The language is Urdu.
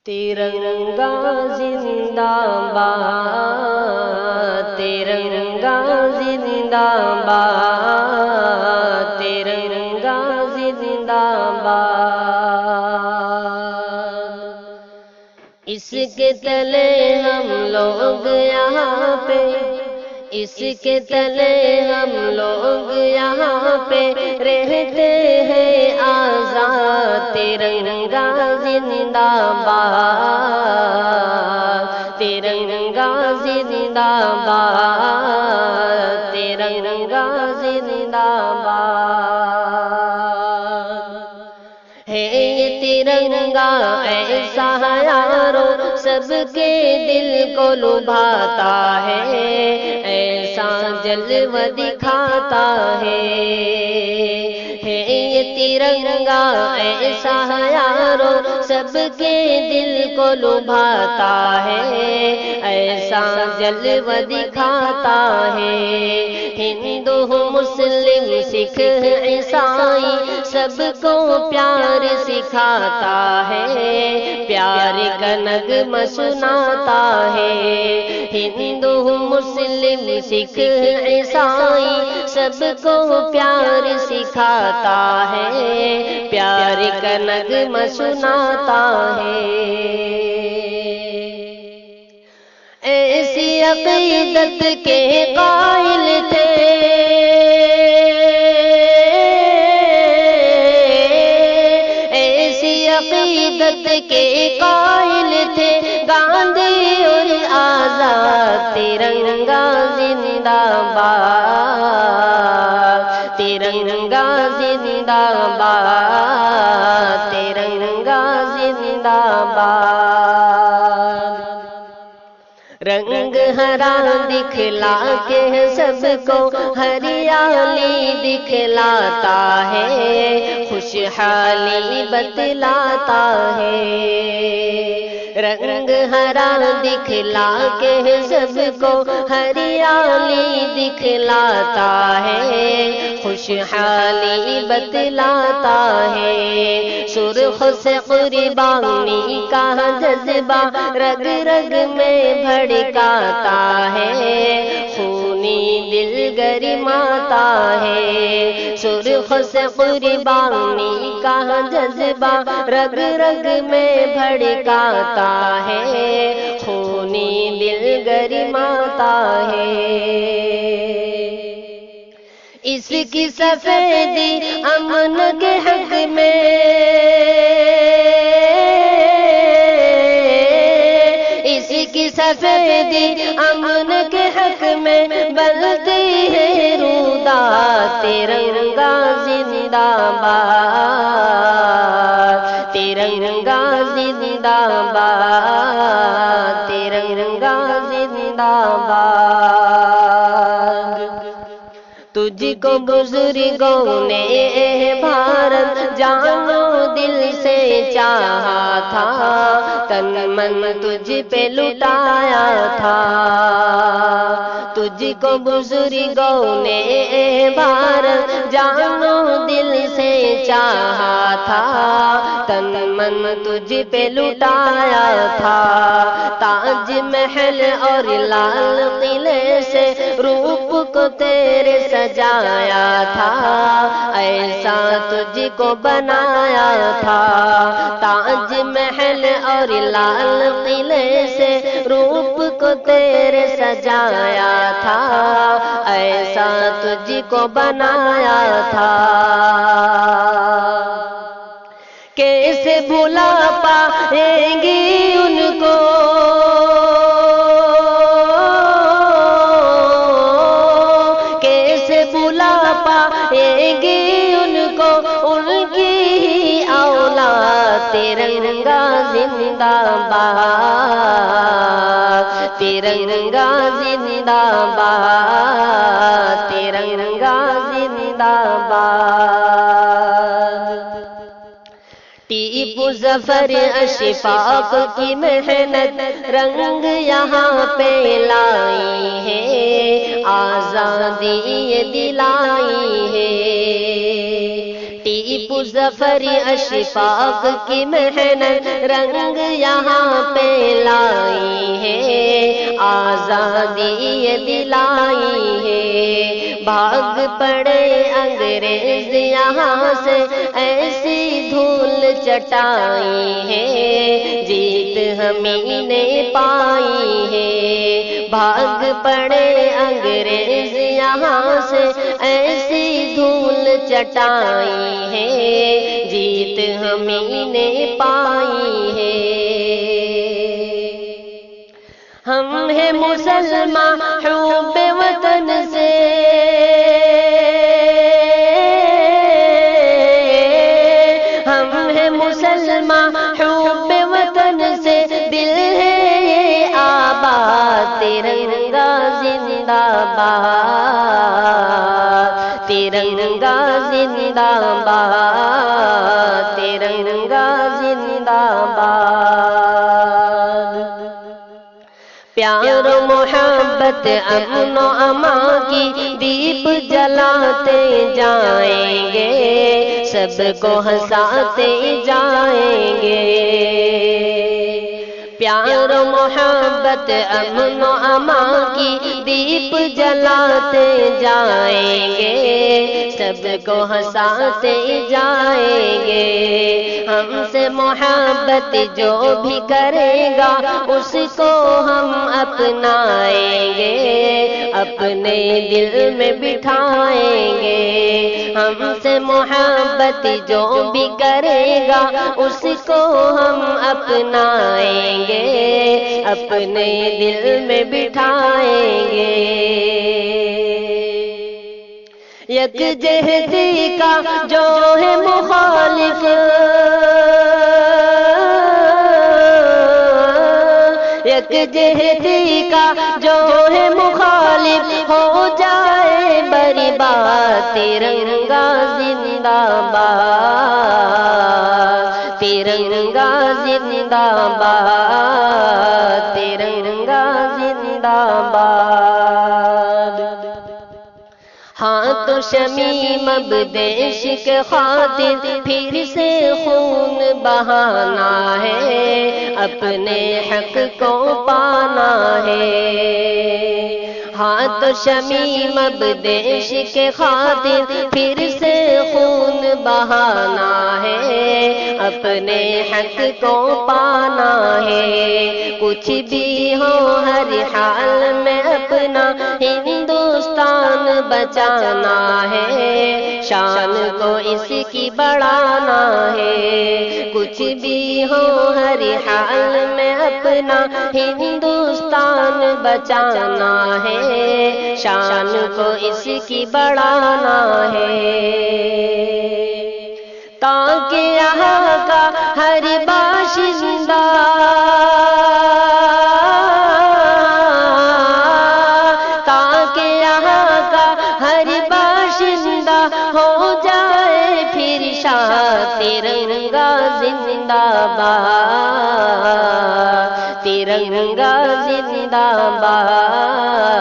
ترنگا زندہ باد، ترنگا زندہ باد، ترنگا زندہ باد۔ اس کے تلے ہم لوگ یہاں پہ، اس کے تلے ہم لوگ یہاں پہ رہتے ہیں آزاد۔ ترنگا زندہ باد، ترنگا زندہ باد، ترنگا زندہ باد۔ ہے یہ ترنگا ایسا یارو سب کے دل کو لبھاتا ہے، ایسا جلوہ دکھاتا ہے۔ یہ ترنگا ایسا یارو سب کے دل کو لبھاتا ہے، ایسا جلوہ دکھاتا ہے۔ ہندو مسلم سکھ عیسائی سب کو پیار سکھاتا ہے، پیار کا نغمہ سناتا ہے۔ ہندو مسلم سکھ عیسائی سب کو پیار سکھاتا ہے، پیار کا نغمہ سناتا ہے۔ ایسی عقیدت کے قائل تھے، ایسی عقیدت کے قائل تھے گاندھی اور آزاد۔ ترنگا زندہ باد، ترنگا زندہ باد، ترنگا زندہ باد۔ رنگ ہرا دکھلا کے سب کو ہریالی دکھلاتا ہے، خوشحالی بتلاتا ہے۔ رنگ ہرا دکھلا کے سب کو ہریالی دکھلاتا ہے، خوشحالی بتلاتا ہے۔ سرخ سے قربانی کا جذبہ رگ رگ میں بھڑکاتا ہے، خونی دل گرماتا ہے۔ سرخ سے قربانی کا جذبہ رگ رگ میں بھڑکاتا ہے، خونی دل گرماتا ہے۔ اس کی سفیدی امن کے حق میں، اس کی سفیدی امن کے حق میں بلتی ہے روداد۔ ترنگا زندہ باد، ترنگا زندہ باد، ترنگا زندہ باد۔ تجھ کو بزرگوں نے بھارت جانو دل سے چاہا تھا، تن من تجھ پہ لٹایا تھا۔ تجھ کو بزرگوں نے بھارت جانو دل سے چاہا تھا، تن من تجھ پہ لٹایا تھا۔ تاج محل اور لال قلعے سے روپ کو تیرے سجایا تھا، ایسا تجھ کو بنایا تھا۔ تاج محل اور لال قلعے سے روپ کو تیرے سجایا تھا، ایسا تجھ کو بنایا تھا۔ کیسے بھلا پائیں گی ان کو، کیسے بھلا پائیں گی ان کو ان کی ہی اولاد۔ ترنگا زندہ باد، ترنگا زندہ باد، ترنگا زندہ باد۔ ٹیپو ظفر اشفاق کی محنت رنگ یہاں پہ لائی ہے، آزادی دلائی ہے۔ ٹیپو ظفر اشفاق کی محنت رنگ یہاں پہ لائی ہے، آزادی دلائی ہے، بھاگ پڑے انگریز یہاں سے ایسی دھول چٹائی ہے، جیت ہمیں نے پائی ہے، بھاگ پڑے انگریز یہاں سے ایسی دھول چٹائی ہے، جیت ہمیں نے پائی ہے۔ ہم ہیں مسلمان حب وطن سے، ہم ہیں مسلمان حب وطن سے، دل ہے یہ آباد، ترنگا زندہ باد، ترنگا زندہ باد، ترنگا زندہ باد۔ پیار و محبت امن و امان کی دیپ جلاتے جائیں گے، سب کو ہنساتے جائیں گے۔ پیار و محبت امن و امان کی دیپ جلاتے جائیں گے، سب کو ہنساتے جائیں گے۔ ہم سے محبت جو بھی کرے گا اس کو ہم اپنائیں گے، اپنے دل میں بٹھائیں گے۔ ہم سے محبت جو بھی کرے گا اس کو ہم اپنائیں گے، اپنے دل میں بٹھائیں گے۔ یکجہتی کا جو ہے مخالف، یکجہتی کا جو ہے مخالف، ہو جائے برباد، ترنگا زندہ باد، ترنگا زندہ باد، ترنگا زندہ باد۔ ہاں تو شمیم اب دیش کے خاطر پھر سے خون بہانا ہے، اپنے حق کو پانا ہے۔ ہاں تو شمیم اب دیش کے خاطر پھر سے خون بہانا ہے، اپنے حق کو پانا ہے۔ کچھ بھی ہو ہر حال میں اپنا ہندوستان بچانا ہے، شان کو اس کی بڑھانا ہے۔ کچھ بھی ہو ہر حال میں اپنا ہندوستان بچانا ہے، شان کو اس کی بڑھانا ہے، تاکہ یہاں کا ہر باشندہ ہو جائے پھر شاد، ترنگا زندہ باد، ترنگا زندہ باد،